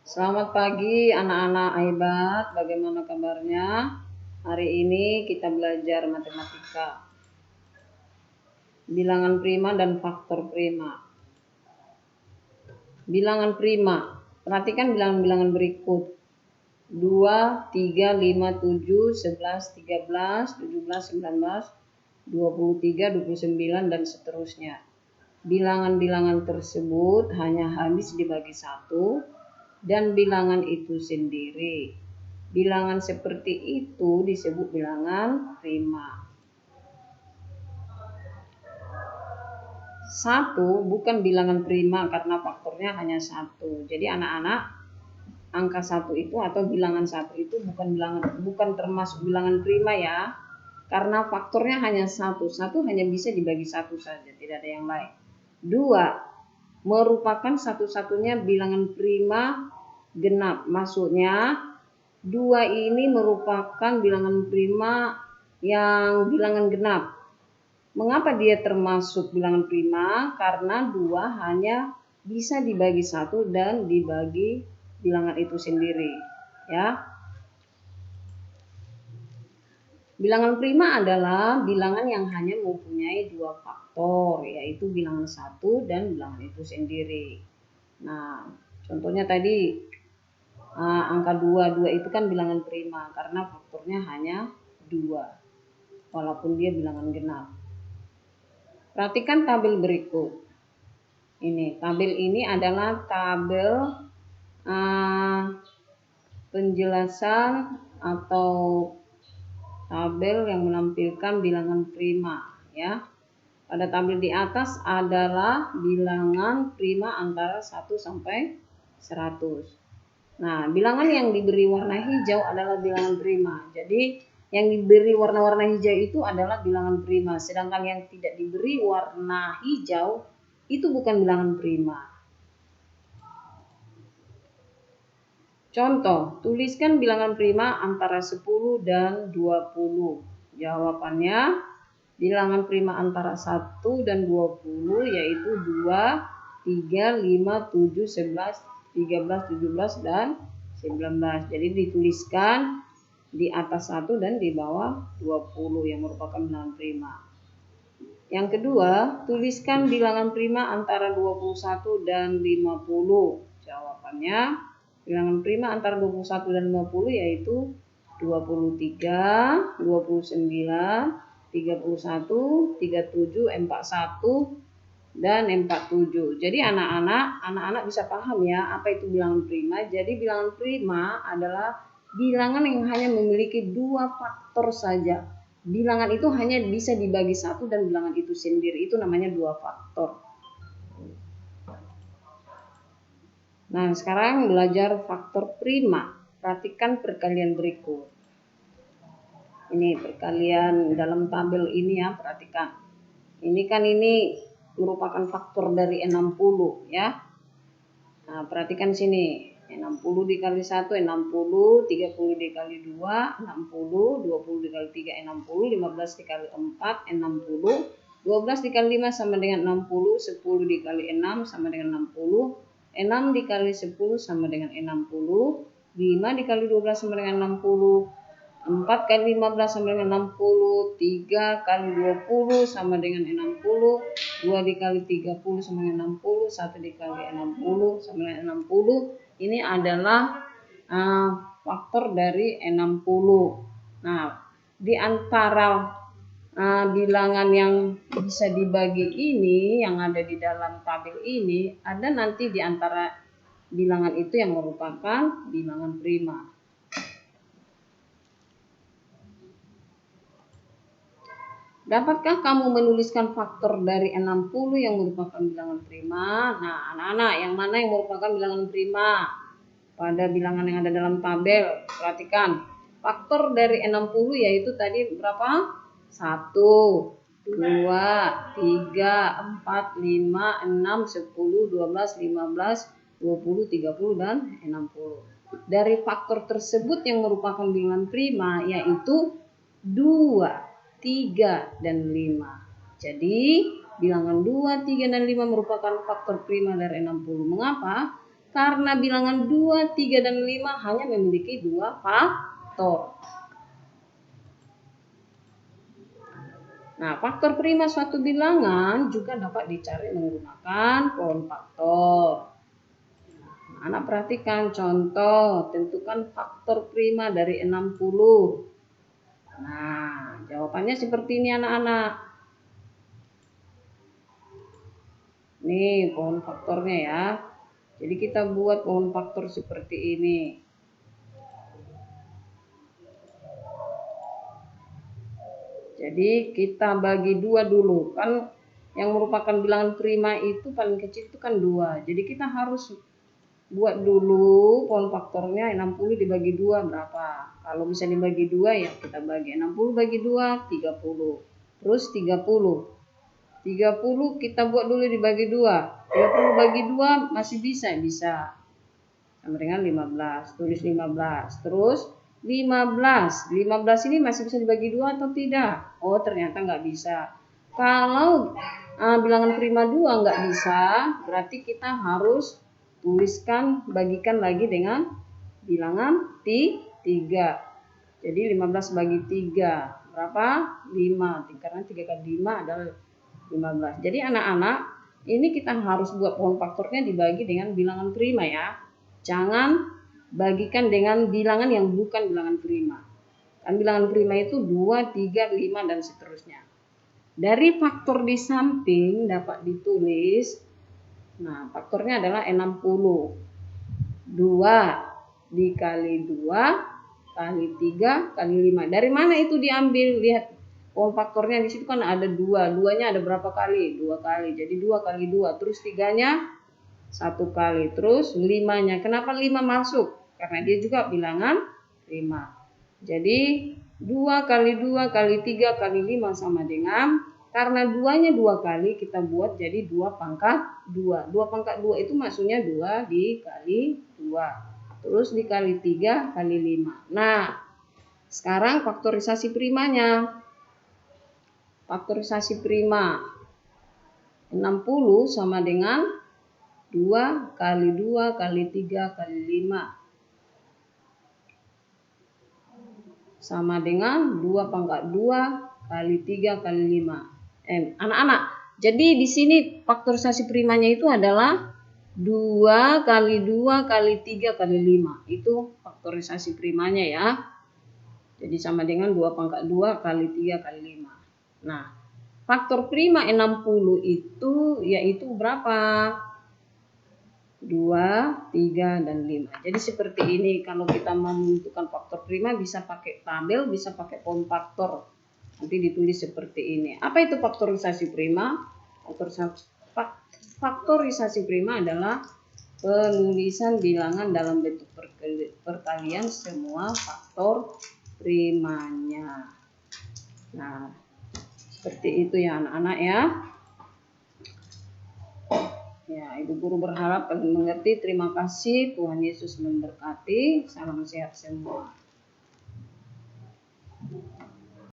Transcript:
Selamat pagi anak-anak hebat, bagaimana kabarnya? Hari ini kita belajar matematika, bilangan prima dan faktor prima. Bilangan prima, perhatikan bilangan-bilangan berikut: 2, 3, 5, 7, 11, 13, 17, 19, 23, 29, dan seterusnya. Bilangan-bilangan tersebut hanya habis dibagi satu dan bilangan itu sendiri. Bilangan seperti itu disebut bilangan prima. 1 bukan bilangan prima karena faktornya hanya 1. Jadi anak-anak, angka 1 itu atau bilangan 1 itu bukan termasuk bilangan prima ya. Karena faktornya hanya 1. 1 hanya bisa dibagi 1 saja, tidak ada yang lain. 2 merupakan satu-satunya bilangan prima genap. Maksudnya 2 ini merupakan bilangan prima yang bilangan genap. Mengapa dia termasuk bilangan prima? Karena 2 hanya bisa dibagi 1 dan dibagi bilangan itu sendiri, ya. Bilangan prima adalah bilangan yang hanya mempunyai 2 faktor, yaitu bilangan 1 dan bilangan itu sendiri. Nah, contohnya tadi angka 2 itu kan bilangan prima karena faktornya hanya 2, walaupun dia bilangan genap. Perhatikan tabel berikut. Ini, tabel ini adalah tabel penjelasan atau tabel yang menampilkan bilangan prima, ya. Pada tabel di atas adalah bilangan prima antara 1 sampai 100. Nah, bilangan yang diberi warna hijau adalah bilangan prima. Jadi, yang diberi warna-warna hijau itu adalah bilangan prima. Sedangkan yang tidak diberi warna hijau itu bukan bilangan prima. Contoh, tuliskan bilangan prima antara 10 dan 20. Jawabannya, bilangan prima antara 1 dan 20 yaitu 2, 3, 5, 7, 11, 13, 17, dan 19. Jadi dituliskan di atas 1 dan di bawah 20 yang merupakan bilangan prima. Yang kedua, tuliskan bilangan prima antara 21 dan 50. Jawabannya, bilangan prima antara 21 dan 50 yaitu 23, 29, 31, 37, 41, dan 47. Jadi anak-anak bisa paham ya apa itu bilangan prima. Jadi bilangan prima adalah bilangan yang hanya memiliki 2 faktor saja. Bilangan itu hanya bisa dibagi 1 dan bilangan itu sendiri. Itu namanya 2 faktor. Nah, sekarang belajar faktor prima. Perhatikan perkalian berikut. Ini perkalian dalam tabel ini ya, perhatikan. Ini merupakan faktor dari 60 ya. Nah, perhatikan sini. 60 dikali 1 60, 30 dikali 2 60, 20 dikali 3 60, 15 dikali 4 60, 12 dikali 5 sama dengan 60, 10 dikali 6 sama dengan 60, 6 dikali 10 sama dengan 60, 5 dikali 12 sama dengan 60, 4 kali 15 sama dengan 60, 3 kali 20 sama dengan 60, 2 dikali 30 sama dengan 60, 1 dikali 60 sama dengan 60. Ini adalah faktor dari 60. Nah, di antara bilangan yang bisa dibagi ini, yang ada di dalam tabel ini, ada nanti di antara bilangan itu yang merupakan bilangan prima. Dapatkah kamu menuliskan faktor dari 60 yang merupakan bilangan prima? Nah, anak-anak, yang mana yang merupakan bilangan prima? Pada bilangan yang ada dalam tabel, perhatikan. Faktor dari 60 yaitu tadi berapa? 1, 2, 3, 4, 5, 6, 10, 12, 15, 20, 30, dan 60. Dari faktor tersebut yang merupakan bilangan prima yaitu 2, 3, dan 5. Jadi bilangan 2, 3, dan 5 merupakan faktor prima dari 60. Mengapa? Karena bilangan 2, 3, dan 5 hanya memiliki 2 faktor. Nah, faktor prima suatu bilangan juga dapat dicari menggunakan pohon faktor. Anak perhatikan contoh, tentukan faktor prima dari 60. Nah, jawabannya seperti ini anak-anak. Nih pohon faktornya ya. Jadi kita buat pohon faktor seperti ini. Jadi kita bagi 2 dulu. Kan yang merupakan bilangan prima itu paling kecil itu kan 2. Jadi kita harus buat dulu pohon faktornya 60 dibagi 2 berapa. Kalau bisa dibagi 2 ya kita bagi 60 bagi 2 30. Terus 30 kita buat dulu dibagi 2. 30 bagi 2 masih bisa sama dengan 15. Tulis 15. Terus 15 ini masih bisa dibagi 2 atau tidak? Oh, ternyata nggak bisa. Kalau bilangan prima 2 nggak bisa, berarti kita harus bagikan lagi dengan bilangan 3. Jadi 15 bagi 3 berapa? 5. Karena 3 kali 5 adalah 15. Jadi anak-anak, ini kita harus buat pohon faktornya dibagi dengan bilangan prima ya. Jangan bagikan dengan bilangan yang bukan bilangan prima. Kan bilangan prima itu 2, 3, 5 dan seterusnya. Dari faktor di samping dapat ditulis. Nah, faktornya adalah 60. 2 dikali 2 kali 3 kali 5. Dari mana itu diambil? Lihat pohon faktornya di situ kan ada 2. 2-nya ada berapa kali? 2 kali. Jadi 2 kali 2. Terus 3-nya 1 kali. Terus 5-nya. Kenapa 5 masuk? Karena dia juga bilangan prima. Jadi 2 kali 2 kali 3 kali 5 sama dengan, karena 2-nya 2 kali kita buat jadi 2 pangkat 2. 2 pangkat 2 itu maksudnya 2 dikali 2. Terus dikali 3 kali 5. Nah, sekarang faktorisasi primanya. Faktorisasi prima 60 sama dengan 2 kali 2 kali 3 kali 5. Sama dengan 2 pangkat 2 kali 3 kali 5. Anak-anak, jadi di sini faktorisasi primanya itu adalah 2 kali 2 kali 3 kali 5. Itu faktorisasi primanya ya. Jadi sama dengan 2 pangkat 2 kali 3 kali 5. Nah, faktor prima 60 itu yaitu berapa? 2, 3, dan 5. Jadi seperti ini. Kalau kita mau menentukan faktor prima bisa pakai tabel, bisa pakai pohon faktor. Nanti ditulis seperti ini. Apa itu faktorisasi prima? Faktorisasi prima adalah penulisan bilangan dalam bentuk perkalian semua faktor primanya. Nah, seperti itu ya anak-anak ya. Ya, Ibu Guru berharap kalian mengerti. Terima kasih. Tuhan Yesus memberkati. Salam sehat semua.